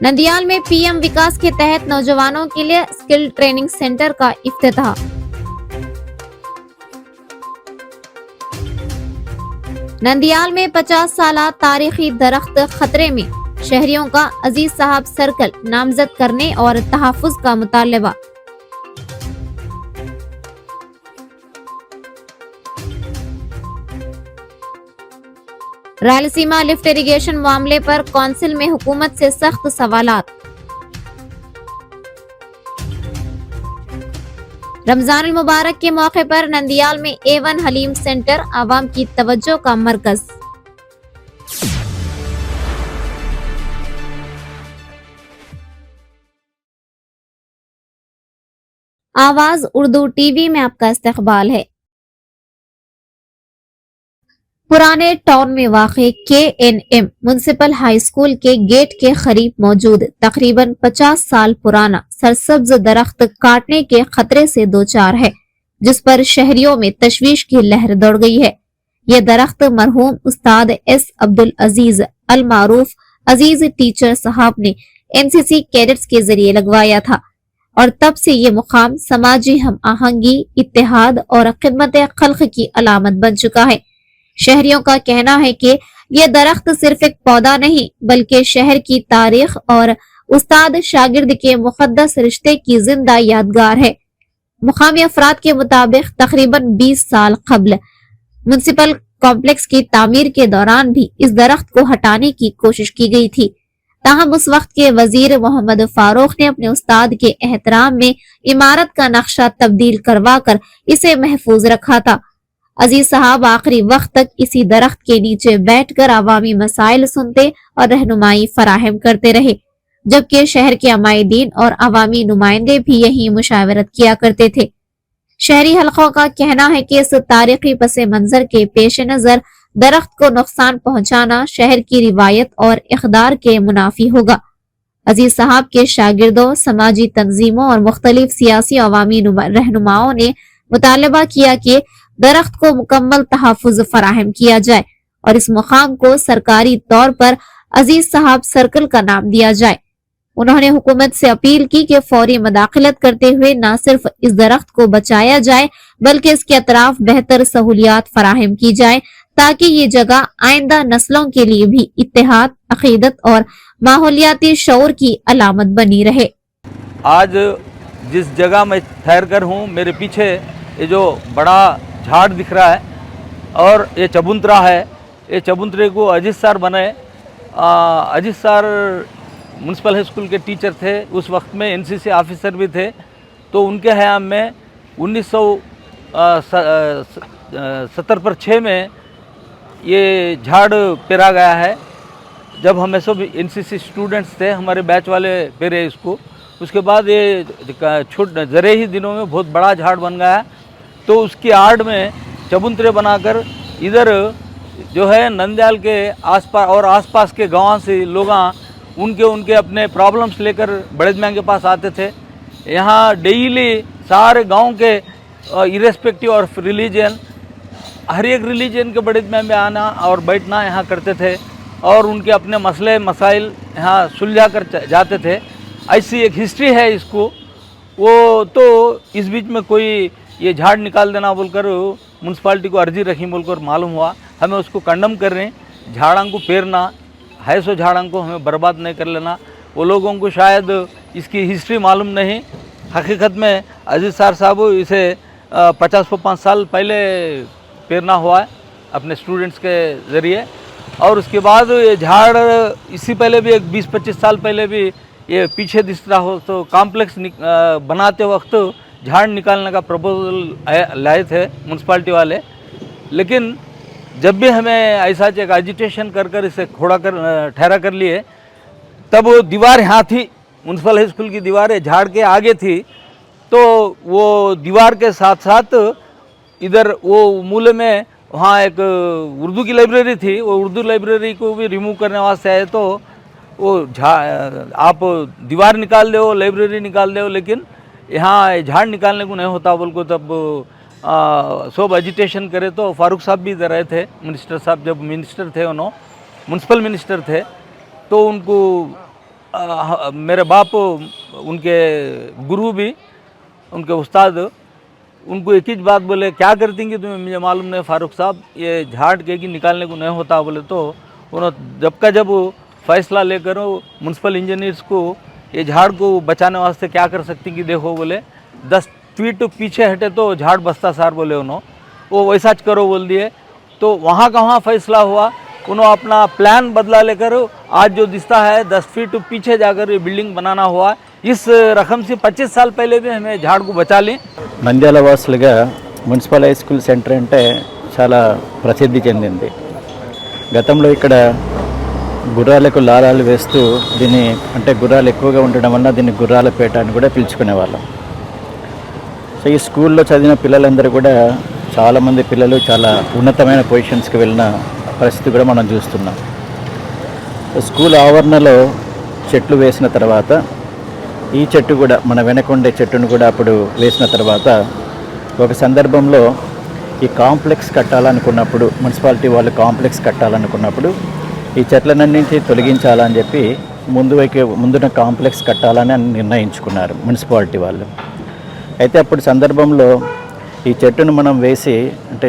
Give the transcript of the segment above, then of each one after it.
नंदियाल में पीएम विकास के तहत नौजवानों के लिए स्किल ट्रेनिंग सेंटर का इफ्तिताह। नंदियाल में 50 साला तारीखी दरख्त खतरे में, शहरियों का अजीज साहब सर्कल नामजद करने और तहफ्फुज का मुतालबा। रायलसीमा लिफ्ट इरिगेशन मामले पर कौंसिल में हुकूमत से सख्त सवालात। रमजान मुबारक के मौके पर नंदियाल में A1 हलीम सेंटर आवाम की तवज्जो का मरकज। आवाज उर्दू टीवी में आपका इस्तकबाल है। पुराने टाउन में वाक़े KNM म्युनिसिपल हाई स्कूल के गेट के करीब मौजूद तकरीबन 50 साल पुराना सरसब्ज दरख्त काटने के खतरे से दो चार है, जिस पर शहरियों में तशवीश की लहर दौड़ गई है। यह दरख्त मरहूम उस्ताद S अब्दुल अजीज अल मारूफ अजीज टीचर साहब ने NCC कैडेट्स के जरिए लगवाया था और तब से ये मुकाम समाजी हम आहंगी, इत्तेहाद और खिदमत खल्क की अलामत बन चुका है। शहरियों का कहना है कि यह दरख्त सिर्फ एक पौधा नहीं बल्कि शहर की तारीख और उस्ताद शागिर्द के मुकद्दस रिश्ते की जिंदा यादगार है। मुकामी अफराद के मुताबिक तकरीबन 20 साल कबल म्युनिसिपल कॉम्प्लेक्स की तामीर के दौरान भी इस दरख्त को हटाने की कोशिश की गई थी। ताहम उस वक्त के वजीर मोहम्मद फारूक ने अपने उस्ताद के एहतराम में इमारत का नक्शा तब्दील करवा कर इसे महफूज रखा था। अजीज साहब आखिरी वक्त तक इसी दरख्त के नीचे बैठकर अवामी मसाइल सुनते और रहनुमाई फराहम करते रहे, जबकि शहर के अमायदीन और अवामी नुमाइंदे भी यही मुशावरत किया करते थे। शहरी हलकों का कहना है कि इस तारीखी पसे मंजर के पेश नजर दरख्त को नुकसान पहुंचाना शहर की रिवायत और इक़दार के मुनाफी होगा। अजीज साहब के शागिर्दों, समाजी तंजीमों और मुख्तलिफ सियासी अवामी रहनुमाओं ने मुतालबा किया कि दरख्त को मुकम्मल तहफ्फुज फराहम किया जाए और इस मुकाम को सरकारी तौर पर अजीज साहब सर्कल का नाम दिया जाए। उन्होंने हुकूमत से अपील की कि फौरी मदाखलत करते हुए न सिर्फ इस दरख्त को बचाया जाए बल्कि इसके अतराफ बेहतर सहूलियात फराहम की जाए ताकि ये जगह आइंदा नस्लों के लिए भी इत्तेहाद, अकीदत और माहौलियाती शऊर की अलामत बनी रहे। आज जिस जगह मैं ठहर कर हूँ, मेरे पीछे ये जो बड़ा झाड़ दिख रहा है और ये चबूतरा है। ये चबूतरे को अजीज सर बनाए। अजीज सर म्युनिसिपल हाई स्कूल के टीचर थे, उस वक्त में NCC ऑफिसर भी थे। तो उनके हयाम में 1970 में ये झाड़ पेरा गया है। जब हमें सब NCC स्टूडेंट्स थे, हमारे बैच वाले पेरे इसको। उसके बाद ये जरे ही दिनों में बहुत बड़ा झाड़ बन गया। तो उसकी आड़ में चबूतरे बनाकर इधर जो है नंदियाल के आसपास और आसपास के गाँव से लोग उनके अपने प्रॉब्लम्स लेकर बड़े मियाँ के पास आते थे। यहाँ डेली सारे गांव के इरेस्पेक्टिव ऑफ रिलीजन, हर एक रिलीजन के बड़े मियाँ में आना और बैठना यहाँ करते थे और उनके अपने मसले मसाइल यहाँ सुलझा कर जाते थे। ऐसी एक हिस्ट्री है इसको। वो तो इस बीच में कोई ये झाड़ निकाल देना बोलकर म्यूनसिपालिटी को अर्जी रखी बोलकर मालूम हुआ। हमें उसको कंडम कर रहे हैं। झाड़ों को पेरना है, सो झाड़ों को हमें बर्बाद नहीं कर लेना। वो लोगों को शायद इसकी हिस्ट्री मालूम नहीं। हकीकत में अजीज सर साहब इसे 50-55 साल पहले पेरना हुआ है अपने स्टूडेंट्स के ज़रिए। और उसके बाद ये झाड़ इससे पहले भी एक 20-25 साल पहले भी ये पीछे दिख रहा हो तो कॉम्प्लेक्स बनाते वक्त झाड़ निकालने का प्रपोजल लाए थे म्यूनसिपालिटी वाले। लेकिन जब भी हमें ऐसा एक एजिटेशन कर इसे खोड़ा कर ठहरा कर लिए, तब वो दीवार यहाँ थी, म्यूनसिपल हाई स्कूल की दीवार झाड़ के आगे थी। तो वो दीवार के साथ साथ इधर वो मूले में वहाँ एक उर्दू की लाइब्रेरी थी। वो उर्दू लाइब्रेरी को भी रिमूव करने वास्ते आए। तो वो आप दीवार निकाल दो, लाइब्रेरी निकाल दो, लेकिन यहाँ झाड़ निकालने को नहीं होता बोल को तब सब एजिटेशन करे। तो फारूक साहब भी इधर आए थे, मिनिस्टर साहब जब मिनिस्टर थे, उन्होंने म्यूनसिपल मिनिस्टर थे। तो उनको मेरे बाप उनके गुरु भी, उनके उस्ताद, उनको एक ही बात बोले, क्या करती कि तुम्हें मुझे मालूम नहीं फारूक साहब, ये झाड़ के की निकालने को नहीं होता बोले। तो उन्होंने जब का जब फैसला लेकर म्यूनसिपल इंजीनियर्स को ये झाड़ को बचाने वास्ते क्या कर सकती कि देखो बोले 10 फीट पीछे हटे तो झाड़ बसता सार बोले, उन्होंने वो वैसा करो बोल दिए। तो वहाँ का वहाँ फैसला हुआ, उन्होंने अपना प्लान बदला लेकर आज जो दिखता है 10 फीट पीछे जाकर ये बिल्डिंग बनाना हुआ। इस रकम से 25 साल पहले भी हमें झाड़ को बचा लें। నంద్యాల వాసులుగా మున్సిపల్ హై స్కూల్ సెంటర్ అంటే చాలా ప్రసిద్ధి చెందింది. గతంలో ఇక్కడ గుర్రాలకు లాలాలు వేస్తూ దీన్ని, అంటే గుర్రాలు ఎక్కువగా ఉండడం వల్ల దీన్ని గుర్రాలపేట అని కూడా పిలుచుకునేవాళ్ళం. సో ఈ స్కూల్లో చదివిన పిల్లలందరూ కూడా చాలామంది పిల్లలు చాలా ఉన్నతమైన పొజిషన్స్కి వెళ్ళిన పరిస్థితి కూడా మనం చూస్తున్నాం. స్కూల్ ఆవరణలో చెట్లు వేసిన తర్వాత ఈ చెట్టు కూడా, మన వెనకుండే చెట్టును కూడా అప్పుడు వేసిన తర్వాత ఒక సందర్భంలో ఈ కాంప్లెక్స్ కట్టాలనుకున్నప్పుడు, మున్సిపాలిటీ వాళ్ళు కాంప్లెక్స్ కట్టాలనుకున్నప్పుడు ఈ చెట్లన్నింటినీ తొలగించాలని చెప్పి ముందున కాంప్లెక్స్ కట్టాలని నిర్ణయించుకున్నారు మున్సిపాలిటీ వాళ్ళు. అయితే అప్పుడు సందర్భంలో ఈ చెట్టును మనం వేసి, అంటే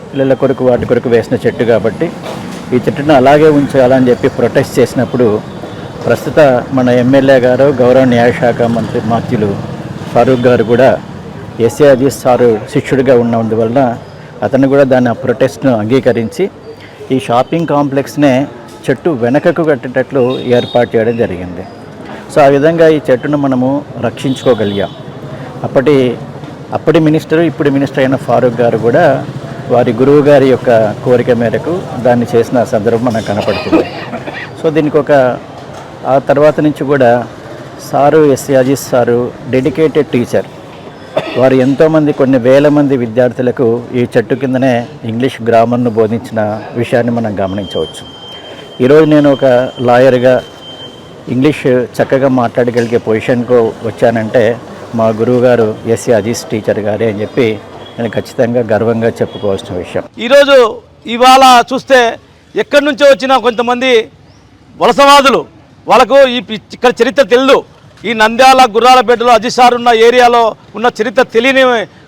పిల్లల కొరకు వాటి కొరకు వేసిన చెట్టు కాబట్టి ఈ చెట్టును అలాగే ఉంచాలని చెప్పి ప్రొటెస్ట్ చేసినప్పుడు ప్రస్తుత మన ఎమ్మెల్యే గారు, గౌరవ న్యాయశాఖ మంత్రి మాత్యులు ఫారూక్ గారు కూడా ఎస్ఏ అజీజ్ సారు శిష్యుడిగా ఉన్నందువలన అతను కూడా దాని ప్రొటెస్ట్ను అంగీకరించి ఈ షాపింగ్ కాంప్లెక్స్నే చెట్టు వెనకకు కట్టేటట్లు ఏర్పాటు చేయడం జరిగింది. సో ఆ విధంగా ఈ చెట్టును మనము రక్షించుకోగలిగాం. అప్పటి మినిస్టర్, ఇప్పుడు మినిస్టర్ అయిన ఫారూక్ గారు కూడా వారి గురువు గారి యొక్క కోరిక మేరకు దాన్ని చేసిన సందర్భం మనకు కనపడుతుంది. సో దీనికి ఆ తర్వాత నుంచి కూడా sir S A Aziz sir dedicated teacher. వారు ఎంతోమంది, కొన్ని వేల మంది విద్యార్థులకు ఈ చెట్టు కిందనే ఇంగ్లీష్ గ్రామర్ను బోధించిన విషయాన్ని మనం గమనించవచ్చు. ఈరోజు నేను ఒక లాయర్గా ఇంగ్లీష్ చక్కగా మాట్లాడగలిగే పొజిషన్కు వచ్చానంటే మా గురువు గారు ఎస్ఏ అజీజ్ టీచర్ గారే అని చెప్పి నేను ఖచ్చితంగా గర్వంగా చెప్పుకోవాల్సిన విషయం. ఈరోజు ఇవాళ చూస్తే ఎక్కడి నుంచో వచ్చిన కొంతమంది వలసవాదులు, వాళ్ళకు ఇక్కడ చరిత్ర తెలియదు. ఈ నంద్యాల గుర్రాలపేటలో అజీజ్ సార్ ఉన్న ఏరియాలో ఉన్న చరిత్ర తెలియని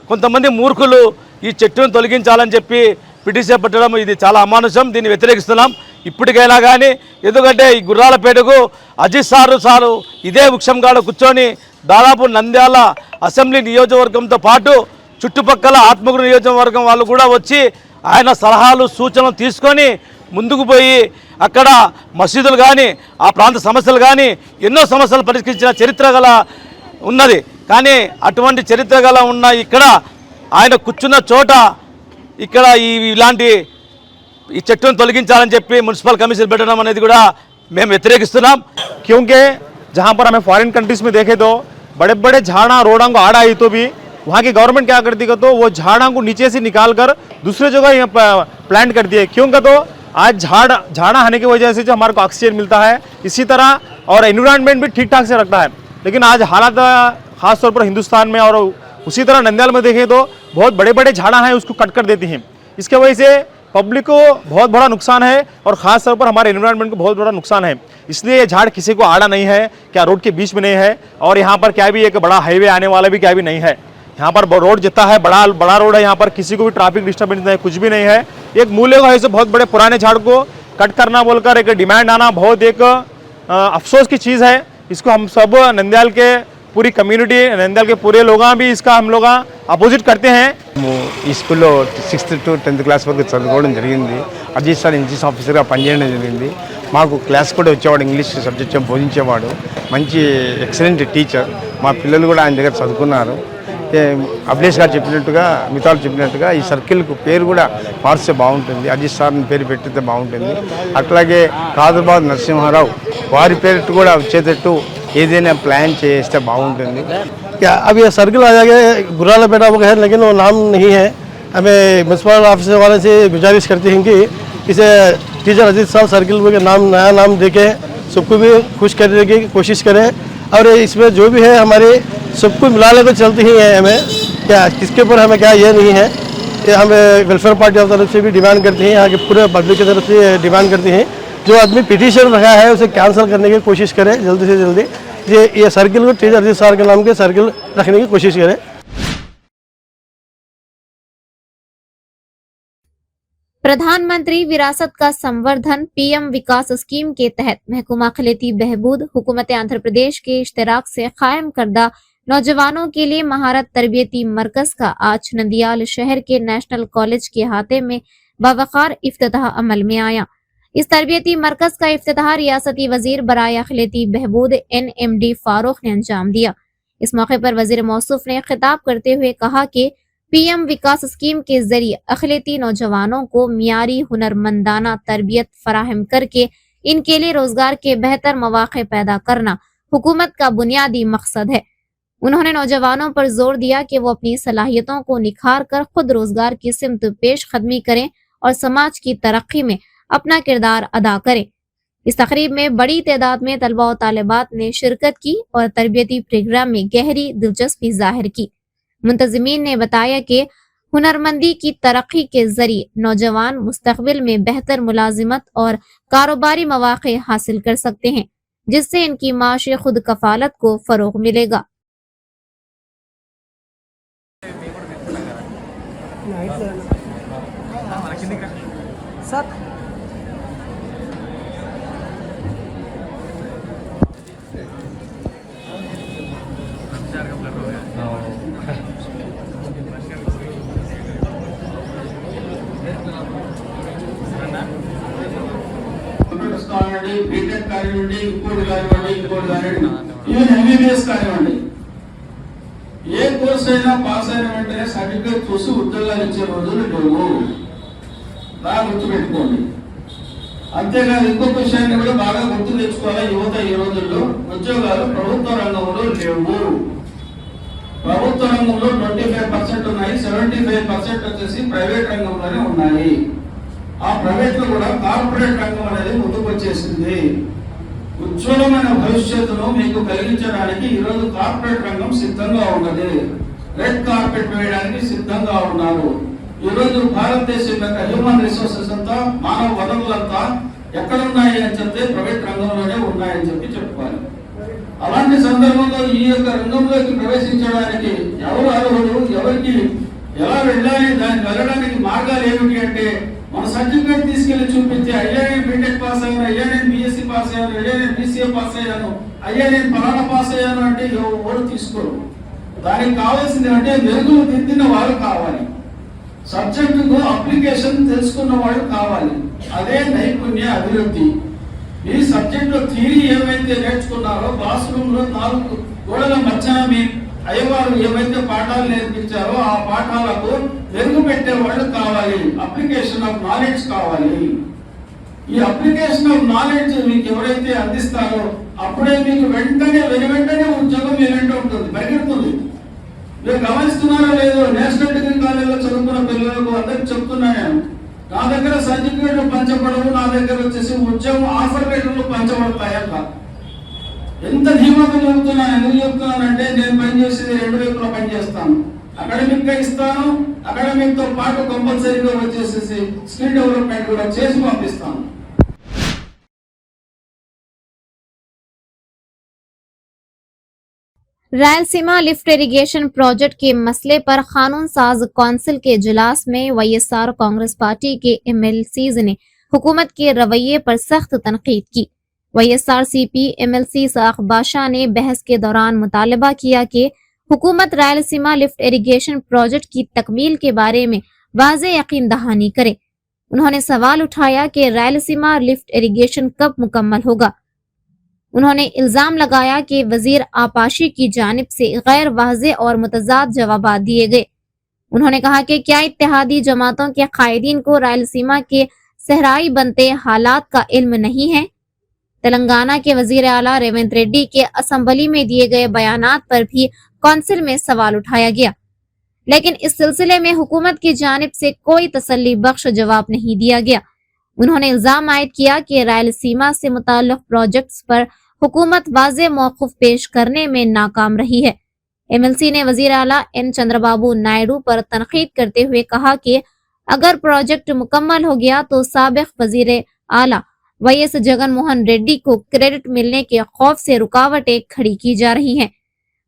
కొంతమంది మూర్ఖులు ఈ చెట్టును తొలగించాలని చెప్పి పిటిషన్ పెట్టడం ఇది చాలా అమానుషం. దీన్ని వ్యతిరేకిస్తున్నాం ఇప్పటికైనా కానీ. ఎందుకంటే ఈ గుర్రాలపేటకు అజీజ్ సారు ఇదే వృక్షంగాడ కూర్చొని దాదాపు నంద్యాల అసెంబ్లీ నియోజకవర్గంతో పాటు చుట్టుపక్కల ఆత్మకూరు నియోజకవర్గం వాళ్ళు కూడా వచ్చి ఆయన సలహాలు సూచనలు తీసుకొని ముందుకు పోయి అక్కడ మసీదులు కానీ ఆ ప్రాంత సమస్యలు కానీ ఎన్నో సమస్యలు పరిష్కరించిన చరిత్ర గల ఉన్నది. కానీ అటువంటి చరిత్ర గల ఉన్న ఇక్కడ ఆయన కూర్చున్న చోట ఇక్కడ ఇలాంటి ఈ చెట్టును తొలగించాలని చెప్పి మున్సిపల్ కమిషన్ పెట్టడం అనేది కూడా మేము వ్యతిరేకిస్తున్నాం. क्योंकि जहाँ पर हमें फॉरेन कंट्रीज में देखे तो बड़े बड़े झाड़ा रोडों को आड़ा आई तो भी वहाँ की गवर्नमेंट क्या करती है तो वो झाड़ा को नीचे से निकाल कर दूसरे जगह प्लांट करती है. क्यों का तो आज झाड़ा आने की वजह से जो हमारे को ऑक्सीजन मिलता है, इसी तरह और एनवायरनमेंट भी ठीक ठाक से रखता है. लेकिन आज हालात खासतौर पर हिंदुस्तान में और उसी तरह नंद्याल में देखें तो बहुत बड़े बड़े झाड़ा हैं उसको कट कर देती हैं. इसके वजह से पब्लिक को बहुत बड़ा नुकसान है और ख़ास तौर पर हमारे एनवायरनमेंट को बहुत बड़ा नुकसान है. इसलिए ये झाड़ किसी को आड़ा नहीं है, क्या रोड के बीच में नहीं है और यहाँ पर क्या भी एक बड़ा हाईवे आने वाला भी क्या भी नहीं है. यहाँ पर रोड जितना है बड़ा रोड है, यहाँ पर किसी को भी ट्रैफिक डिस्टर्बेंस नहीं, कुछ भी नहीं है. एक मूल्य का ऐसे बहुत बड़े पुराने झाड़ को कट करना बोलकर एक डिमांड आना बहुत एक अफसोस की चीज़ है. इसको हम सब नंद्याल के पूरी कम्युनिटी, नंद्याल के पूरे लोग भी इसका हम लोग अपोजिट करते हैं. ఈ స్కూల్లో 6th to 10th క్లాస్ వరకు చదువుకోవడం జరిగింది. అజీజ్ సార్ ఇంగ్లీష్ ఆఫీసర్గా పనిచేయడం జరిగింది. మాకు క్లాస్ కూడా వచ్చేవాడు, ఇంగ్లీష్ సబ్జెక్ట్ బోధించేవాడు. మంచి ఎక్సలెంట్ టీచర్. మా పిల్లలు కూడా ఆయన దగ్గర చదువుకున్నారు. అభిలేష్ గారు చెప్పినట్టుగా, మితాలు చెప్పినట్టుగా ఈ సర్కిల్కు పేరు కూడా మార్చితే బాగుంటుంది. అజీజ్ సార్ని పేరు పెట్టితే బాగుంటుంది. అట్లాగే కాదర్బాద్ నరసింహారావు వారి పేరు కూడా వచ్చేటట్టు ఏదైనా ప్లాన్ చేస్తే బాగుంటుంది. क्या अब ये सर्किल आ जाएगा गुर्रालपेटा वो है, लेकिन वो नाम नहीं है. हमें म्यूनसिपल ऑफिसर वाले से गुजारिश करते हैं कि इसे टीचर अजीज साहब सर्किल के नाम, नया नाम देके सबको भी खुश करने की कोशिश करें. और इसमें जो भी है हमारे सबको मिला लेकर चलती ही है. हमें क्या किसके ऊपर हमें क्या ये नहीं है. ये हमें वेलफेयर पार्टी की तरफ से भी डिमांड करती हैं, यहाँ के पूरे पब्लिक की तरफ से डिमांड करती हैं जो आदमी पिटीशन रखा है उसे कैंसिल करने की कोशिश करे जल्दी से जल्दी। ये सर्किल को टीचर अजीज सर के नाम के सर्किल रखने की कोशिश करे। प्रधानमंत्री विरासत का संवर्धन पीएम विकास स्कीम के तहत महकमा अखिलती बहबूद हुकूमत आंध्र प्रदेश के इश्तराक से कायम करदा नौजवानों के लिए महारत तरबियती मरकज का आज नंदियाल शहर के नेशनल कॉलेज के अहाते में बावकार इफ्तिताह अमल में आया। इस तरबियती मरकज का इफ्तिताह रियासती वजीर बराए अखिलती बहबूद NMD फारूक ने अंजाम दिया। इस मौके पर वजीर मौसूफ ने खिताब करते हुए कहा कि पीएम विकास स्कीम के जरिए अखिलती नौजवानों को मियारी हुनरमंदाना तरबियत फराहम करके इनके लिए रोजगार के बेहतर मौके पैदा करना हुकूमत का बुनियादी मकसद है। उन्होंने नौजवानों पर जोर दिया कि वो अपनी सलाहियतों को निखार कर खुद रोजगार की सिमत पेश कदमी करें और समाज की तरक्की में अपना किरदार अदा करें। इस तकरीब में बड़ी तादाद में तलबा और तालिबात ने शिरकत की और तरबियती प्रोग्राम में गहरी दिलचस्पी जाहिर की। मुंतजिमीन ने बताया कि हुनरमंदी की तरक्की के जरिए नौजवान मुस्तकबिल में बेहतर मुलाजिमत और कारोबारी मौके हासिल कर सकते हैं, जिससे इनकी माशी खुद कफालत को फरोग मिलेगा। కానివ్వండి, బీటెక్ కానివ్వండి, ఇంకోటి కానివ్వండి, ఈవెన్ MBBS కానివ్వండి, ఏ కోర్స్ అయినా పాస్ అయిన వెంటనే సర్టిఫికేట్ చూసి ఉద్యోగాలు ఇచ్చే రోజులు లేవు, బాగా గుర్తుపెట్టుకోండి। అంతేకాదు ఇంకొక విషయాన్ని కూడా బాగా గుర్తు తెచ్చుకోవాలి, యువత ఈ రోజుల్లో ఉద్యోగాలు ప్రభుత్వ రంగంలో లేవు। ప్రభుత్వ రంగంలో 25% ఉన్నాయి, 75% వచ్చేసి ప్రైవేట్ రంగంలోనే ఉన్నాయి। ఆ ప్రైవేట్ లో కూడా కార్పొరేట్ రంగం అనేది ముందుకు వచ్చేసింది। ఉజ్వలమైన భవిష్యత్తును మీకు కలిగించడానికి ఈ రోజు కార్పొరేట్ రంగం సిద్ధంగా ఉన్నది, రెడ్ కార్పెట్ వేయడానికి సిద్ధంగా ఉన్నారు। ఈ రోజు భారతదేశం యొక్క హ్యూమన్ రిసోర్సెస్ అంతా, మానవ వనరులంతా ఎక్కడ ఉన్నాయి అని చెప్తే ప్రైవేట్ రంగంలోనే ఉన్నాయని చెప్పుకోవాలి। అలాంటి సందర్భంలో ఈ యొక్క రంగంలోకి ప్రవేశించడానికి ఎవరు అర్హులు, ఎవరికి ఎలా వెళ్ళాలి, దానికి వెళ్ళడానికి మార్గాలు ఏమిటి అంటే మన సర్టిఫికేట్ తీసుకెళ్లి చూపించి అయ్యా నేను బీటెక్ పాస్ అయ్యాను, అయ్యా నేను BSc పాస్ అయ్యాను, అయ్యా నేను BCA పాస్ అయ్యాను, అయ్యా నేను ఫలానా పాస్ అయ్యాను అంటే ఎవరు తీసుకోరు। దానికి కావాల్సింది అంటే మెరుగులు దిద్దిన వారు కావాలి, సబ్జెక్టుకు అప్లికేషన్ తెలుసుకున్న వాడు కావాలి, అదే నైపుణ్య అభివృద్ధి। ఈ సబ్జెక్ట్ లో థియరీ ఏమైతే నేర్చుకున్నారో క్లాస్ రూమ్ లో 4 గోడల మధ్యన మీ అయ్యవారు ఏమైతే పాఠాలు నేర్పించారో ఆ పాఠాలకు మెరుగు పెట్టే వాళ్ళు కావాలి, అప్లికేషన్ ఆఫ్ నాలెడ్జ్ కావాలి। ఈ అప్లికేషన్ ఆఫ్ నాలెడ్జ్ మీకు ఎవరైతే అందిస్తారో అప్పుడే మీకు వెంటనే ఉద్యోగం మీ వెంట ఉంటుంది, పరిగెడుతుంది। మీరు గమనిస్తున్నారో లేదో, నేషనల్ డిగ్రీ కాలేజీలో చదువుకున్న పిల్లలకు అందరికి చెప్తున్నాను, నా దగ్గర సర్టిఫికేట్లు పంచబడవు, నా దగ్గర వచ్చేసి ఉద్యోగం ఆఫర్ లెటర్లు పంచబడతాయట। ఎంత ధీమాగా చెబుతున్నాను, ఎందుకు చెప్తున్నానంటే నేను పనిచేసేది 2 వైపులా పనిచేస్తాను, అకాడమిక్ గా ఇస్తాను, అకాడమిక్ తో పాటు కంపల్సరీగా వచ్చేసేసి స్కిల్ డెవలప్మెంట్ కూడా చేసి పంపిస్తాను। रायलसीमा लिफ्ट इरिगेशन प्रोजेक्ट के मसले पर कानून साज कौंसिल के इजलास में YSR कांग्रेस पार्टी के MLCs ने हुकूमत के रवैये पर सख्त तनकीद की। YSR CP MLC साख बादशाह ने बहस के दौरान मुतालबा किया कि हुकूमत रायलसीमा लिफ्ट इरिगेशन प्रोजेक्ट की तकमील के बारे में वाज़े यकीन दहानी करे। उन्होंने सवाल उठाया कि रायलसीमा लिफ्ट इरिगेशन कब मुकम्मल होगा। उन्होंने इल्जाम लगाया कि वजीर आपाशी की जानिब से गैर वाज़े और मुतजाद जवाब दिए गए। उन्होंने कहा कि क्या इत्तेहादी जमातों के कायदीन को रायलसीमा के सहराई बनते हालात का इल्म नहीं है। तेलंगाना के वजीर आला रेवंत रेड्डी के असम्बली में दिए गए बयानात पर भी कौंसिल में सवाल उठाया गया, लेकिन इस सिलसिले में हुकूमत की जानिब से कोई तसल्ली बख्श जवाब नहीं दिया गया। उन्होंने इल्जाम आयद किया कि रायलसीमा से मुताल्लिक प्रोजेक्ट्स पर हुकूमत वाज़े मौक़िफ़ पेश करने में नाकाम रही है। MLC ने वज़ीर आला N चंद्रबाबू नायडू पर तनकीद करते हुए कहा कि अगर प्रोजेक्ट मुकम्मल हो गया तो साबिक़ वज़ीर आला वैएस जगनमोहन रेड्डी को क्रेडिट मिलने के खौफ से रुकावटें खड़ी की जा रही हैं।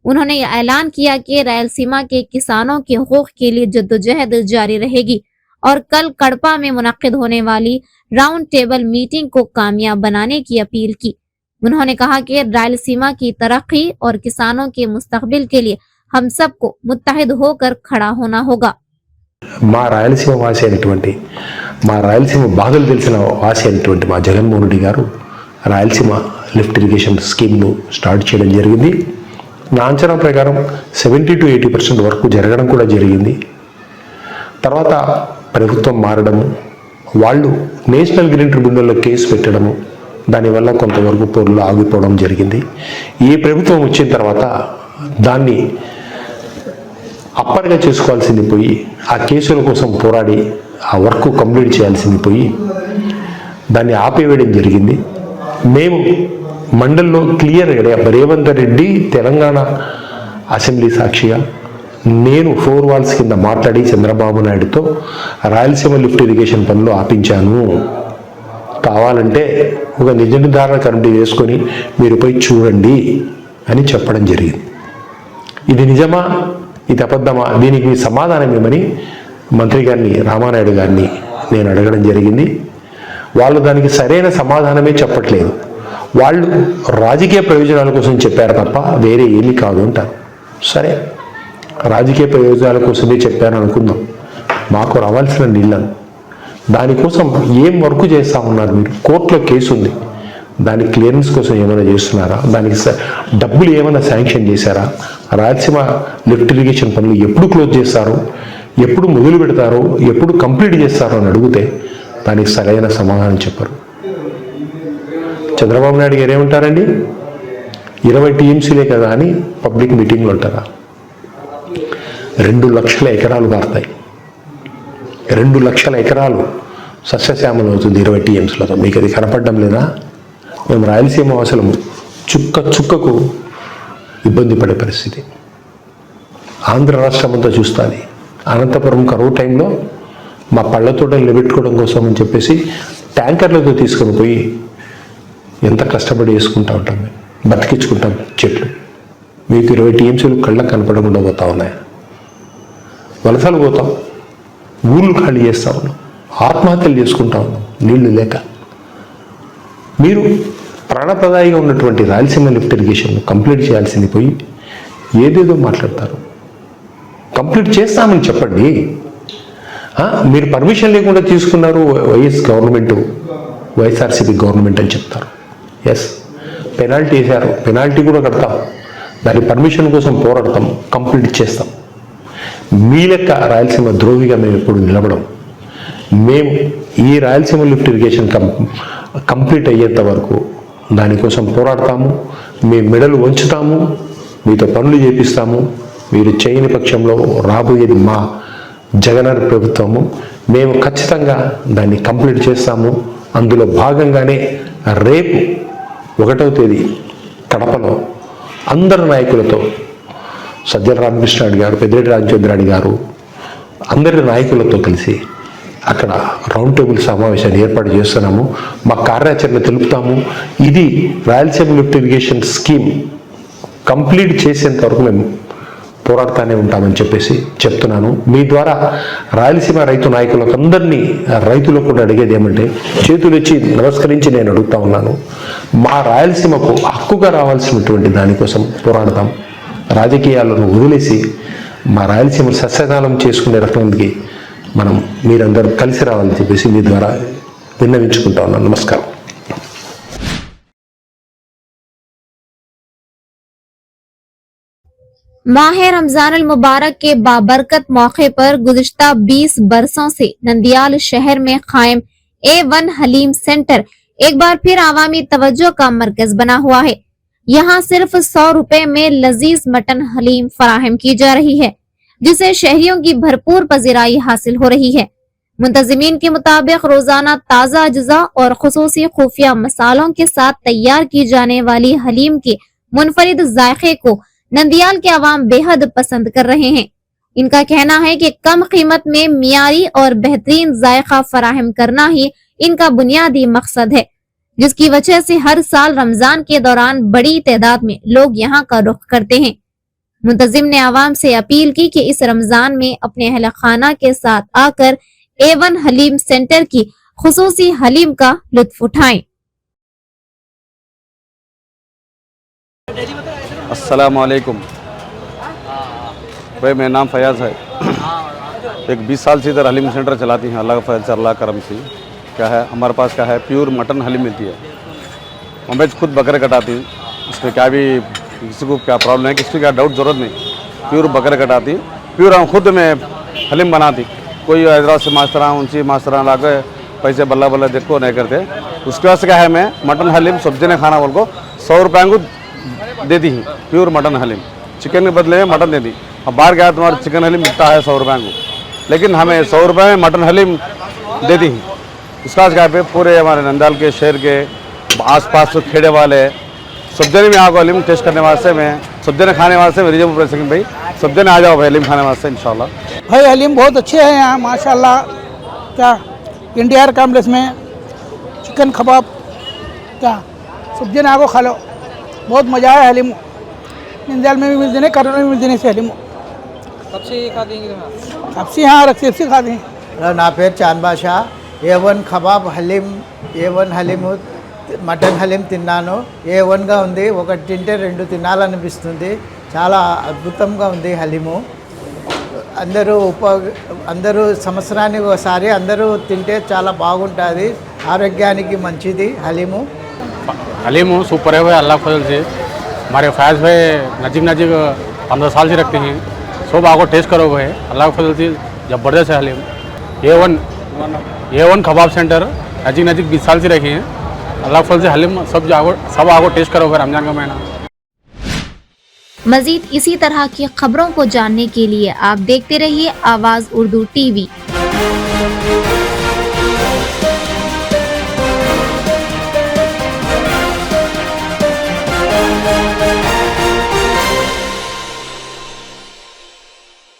उन्होंने ऐलान किया कि रायलसीमा के किसानों के हकूक के लिए जद्दोजहद जारी रहेगी और कल कड़पा में मुनक्किद होने वाली राउंड टेबल मीटिंग को कामयाब बनाने की अपील की। उन्होंने कहा कि रायलसीमा की तरक्की और किसानों के मुस्तकबिल के लिए हम सबको मुत्तहिद होकर खड़ा होना होगा। మా రాయలసీమ వాసి అయినటువంటి మా రాయలసీమ బాధలు తెలిసిన వాసి అయినటువంటి మా జగన్మోహన్ రెడ్డి గారు రాయలసీమ లిఫ్ట్ ఇరిగేషన్ స్కీమ్ను స్టార్ట్ చేయడం జరిగింది. నా అంచనా ప్రకారం 70 to 80% వరకు జరగడం కూడా జరిగింది. తర్వాత ప్రభుత్వం మారడము, వాళ్ళు నేషనల్ గ్రీన్ ట్రిబ్యునల్లో కేసు పెట్టడము, దానివల్ల కొంతవరకు పొరులు ఆగిపోవడం జరిగింది. ఈ ప్రభుత్వం వచ్చిన తర్వాత దాన్ని అప్పర్గా చేసుకోవాల్సింది పోయి ఆ కేసుల కోసం పోరాడి ఆ వర్క్ కంప్లీట్ చేయాల్సింది పోయి దాన్ని ఆపేయడం జరిగింది. మేము మండల్లో క్లియర్గా రేవంత్ రెడ్డి తెలంగాణ అసెంబ్లీ సాక్షిగా నేను 4 వాల్స్ కింద మాట్లాడి చంద్రబాబు నాయుడుతో రాయలసీమ లిఫ్ట్ ఇరిగేషన్ పనులు ఆపించాను, కావాలంటే ఒక నిజ నిర్ధారణ కమిటీ వేసుకొని మీరు పోయి చూడండి అని చెప్పడం జరిగింది. ఇది నిజమా, ఇది అబద్ధమా, దీనికి మీ సమాధానం ఏమని మంత్రి గారిని రామానాయుడు గారిని నేను అడగడం జరిగింది. వాళ్ళు దానికి సరైన సమాధానమే చెప్పట్లేదు. వాళ్ళు రాజకీయ ప్రయోజనాల కోసం చెప్పారు తప్ప వేరే ఏమీ కాదు అంటారు. సరే, రాజకీయ ప్రయోజనాల కోసమే చెప్పారు అనుకుందాం. మాకు రావాల్సిన నీళ్ళను దానికోసం ఏం వర్క్ చేస్తూ ఉన్నారు మీరు? కోర్టులో కేసు ఉంది, దాని క్లియరెన్స్ కోసం ఏమైనా చేస్తున్నారా? దానికి డబ్బులు ఏమైనా శాంక్షన్ చేశారా? రాయలసీమ లిఫ్ట్ ఇరిగేషన్ పనులు ఎప్పుడు క్లోజ్ చేస్తారు, ఎప్పుడు మొదలు పెడతారు, ఎప్పుడు కంప్లీట్ చేస్తారు అని అడిగితే దానికి సరైన సమాధానం చెప్పరు. చంద్రబాబు నాయుడు గారు ఏమంటారండి, 20 టీఎంసీలే కదా అని పబ్లిక్ మీటింగ్లో ఉంటారా? 2 లక్షల ఎకరాలు మారుతాయి. 2 లక్షల ఎకరాలు సస్యశ్యామలం అవుతుంది 20 టీఎంసీలతో. మీకు అది కనపడడం లేదా? మేము రాయలసీమ వాసులము చుక్క చుక్కకు ఇబ్బంది పడే పరిస్థితి. ఆంధ్ర రాష్ట్రం అంతా చూస్తుంది. అనంతపురం కరువు టైంలో మా పళ్ళ తోటలు నిలబెట్టుకోవడం కోసం అని చెప్పేసి ట్యాంకర్లతో తీసుకొని పోయి ఎంత కష్టపడి వేసుకుంటూ ఉంటాం, మేము బతికించుకుంటాం చెట్లు. మీకు 20 టీఎంసీలు కళ్ళకు కనపడకుండా పోతా ఉన్నాయి. వలసలు పోతాం, ఊళ్ళు ఖాళీ చేస్తూ ఉన్నాం, ఆత్మహత్యలు చేసుకుంటా ఉన్నాం నీళ్లు లేక. మీరు ప్రాణప్రదాయిగా ఉన్నటువంటి రాయలసీమ లిఫ్ట్ ఇరిగేషన్ కంప్లీట్ చేయాల్సింది పోయి ఏదేదో మాట్లాడతారు. కంప్లీట్ చేస్తామని చెప్పండి. మీరు పర్మిషన్ లేకుండా తీసుకున్నారు వైఎస్ గవర్నమెంట్, వైఎస్ఆర్సీపీ గవర్నమెంట్ అని చెప్తారు. ఎస్, పెనాల్టీ వేశారు, పెనాల్టీ కూడా కడతాం, దాని పర్మిషన్ కోసం పోరాడతాం, కంప్లీట్ చేస్తాం. మీ లెక్క రాయలసీమ ద్రోహిగా మేము ఎప్పుడు నిలబడం. మేము ఈ రాయలసీమ లిఫ్ట్ ఇరిగేషన్ కంప్లీట్ అయ్యేంత వరకు దానికోసం పోరాడతాము, మీ మెడలు వంచుతాము, మీతో పనులు చేపిస్తాము. మీరు చేయని పక్షంలో రాబోయేది మా జగన్ ప్రభుత్వము. మేము ఖచ్చితంగా దాన్ని కంప్లీట్ చేస్తాము. అందులో భాగంగానే రేపు 1వ తేదీ కడపలో అందరు నాయకులతో, సజ్జల రామకృష్ణారెడ్డి గారు, పెద్దిరెడ్డి రామచంద్రారెడ్డి గారు, అందరి నాయకులతో కలిసి అక్కడ రౌండ్ టేబుల్ సమావేశాన్ని ఏర్పాటు చేస్తున్నాము. మా కార్యాచరణ తెలుపుతాము. ఇది Rayalaseema lift irrigation scheme complete చేసేంత వరకు మేము పోరాడుతూనే ఉంటామని చెప్పేసి చెప్తున్నాను. మీ ద్వారా రాయలసీమ రైతు నాయకులకు అందరినీ, రైతులకు కూడా అడిగేది ఏమంటే, చేతులు ఇచ్చి నమస్కరించి నేను అడుగుతా ఉన్నాను, మా రాయలసీమకు హక్కుగా రావాల్సినటువంటి దానికోసం పోరాడతాం. రాజకీయాలను వదిలేసి మా రాయలసీమ సస్యదానం చేసుకునే రకానికి మనం మీరందరూ కలిసి రావాలని చెప్పేసి మీ ద్వారా విన్నవించుకుంటా ఉన్నాను. నమస్కారం. माह रमजान अल मुबारक के बाबरकत मौके पर गुज़िश्ता 20 बरसों से नंदियाल शहर में कायम A1 हलीम सेंटर एक बार फिर आवामी तवज्जो का मरकज बना हुआ है। यहाँ सिर्फ 100 रुपए में लजीज मटन हलीम फराहम की जा रही है, जिसे शहरियों की भरपूर पजीराई हासिल हो रही है। मुंतजिमीन के मुताबिक रोजाना ताज़ा अज्जा और खुसूसी खुफिया मसालों के साथ तैयार की जाने वाली हलीम के मुनफरिद जायके को नंदियाल के अवाम बेहद पसंद कर रहे हैं। इनका कहना है कि कम कीमत में मियारी और बेहतरीन जायका फराहम करना ही इनका बुनियादी मकसद है। जिसकी वजह से हर साल रमजान के दौरान बड़ी तादाद में लोग यहाँ का रुख करते हैं। मुंतजिम ने आवाम से अपील की कि इस रमजान में अपने अहल खाना के साथ आकर A1 हलीम सेंटर की खुसूसी हलीम का लुत्फ उठाएं। अस्सलाम वालेकुम भाई, मेरा नाम फयाज है। एक 20 साल से इधर हलीम सेंटर चलाती हैं, अल्लाह का फजल से, अल्लाह करम से। क्या है हमारे पास, क्या है प्योर मटन हलीम मिलती है। मैं खुद बकरे कटाती हूँ, इसमें क्या भी किसी को क्या प्रॉब्लम है, किसी को क्या डाउट ज़रूरत नहीं। प्योर बकरे कटाती, प्योर हम खुद में हलीम बनाती। कोई हैदराबाद से मास्टरा उनसे मास्टरा ला के पैसे बल्ला बल्ला देखो नहीं करते। उसके बाद से क्या है, मैं मटन हलीम सब्जी ने खाना बोल को 100 रुपये को दे दी है। प्योर मटन हलीम, चिकन के बदले में मटन दे दी। अब बाहर गया तुम्हारा चिकन हलीम मिलता है 100 रुपये को, लेकिन हमें 100 रुपये में मटन हलीम दे दी। उसका क्या पे पूरे हमारे नंदाल के शहर के आसपास खेड़े वाले सब जने में आगो हलीम टेस्ट करने वास्ते, मैं सब जने खाने वास्ते मेरी जब प्रेसिंग भाई सब जने आ जाओ भाई हलीम खाने वास्ते इंशाल्लाह। भाई हलीम बहुत अच्छे हैं यहाँ माशाल्लाह। क्या इंडिया कॉम्प्लेक्स में चिकन कबाब क्या सब जने आगो खा लो, बहुत मज़ा आया। हलीम नंदाल में भी मिलते हैं, करोल में मिलते हैं से हलीम। कब से खा देंगे? कब से हाँ रख से खा दें। ना पेर चांद बादशाह A1 kebab haleem A1 haleem mutton haleem తిన్నాను. A1గా ఉంది, ఒకటి తింటే 2 తినాలనిపిస్తుంది. చాలా అద్భుతంగా ఉంది హలీము. అందరూ సంవత్సరానికి ఒకసారి అందరూ తింటే చాలా బాగుంటుంది, ఆరోగ్యానికి మంచిది హలీము. हलीम सुपर है भाई, अल्लाह फजल से। हमारे फैज़ भाई नजीब 15 साल से रखते हैं, सब आगो टेस्ट करो भाई, अल्लाह फजल से ज़बरदस्त है हलीम। A1 कबाब सेंटर नजीब 20 साल से रखे हैं, अल्लाह फजल से हलीम सब आगो टेस्ट करो भाई, रमज़ान का महीना। मजीद इसी तरह की खबरों को जानने के लिए आप देखते रहिए आवाज़ उर्दू TV।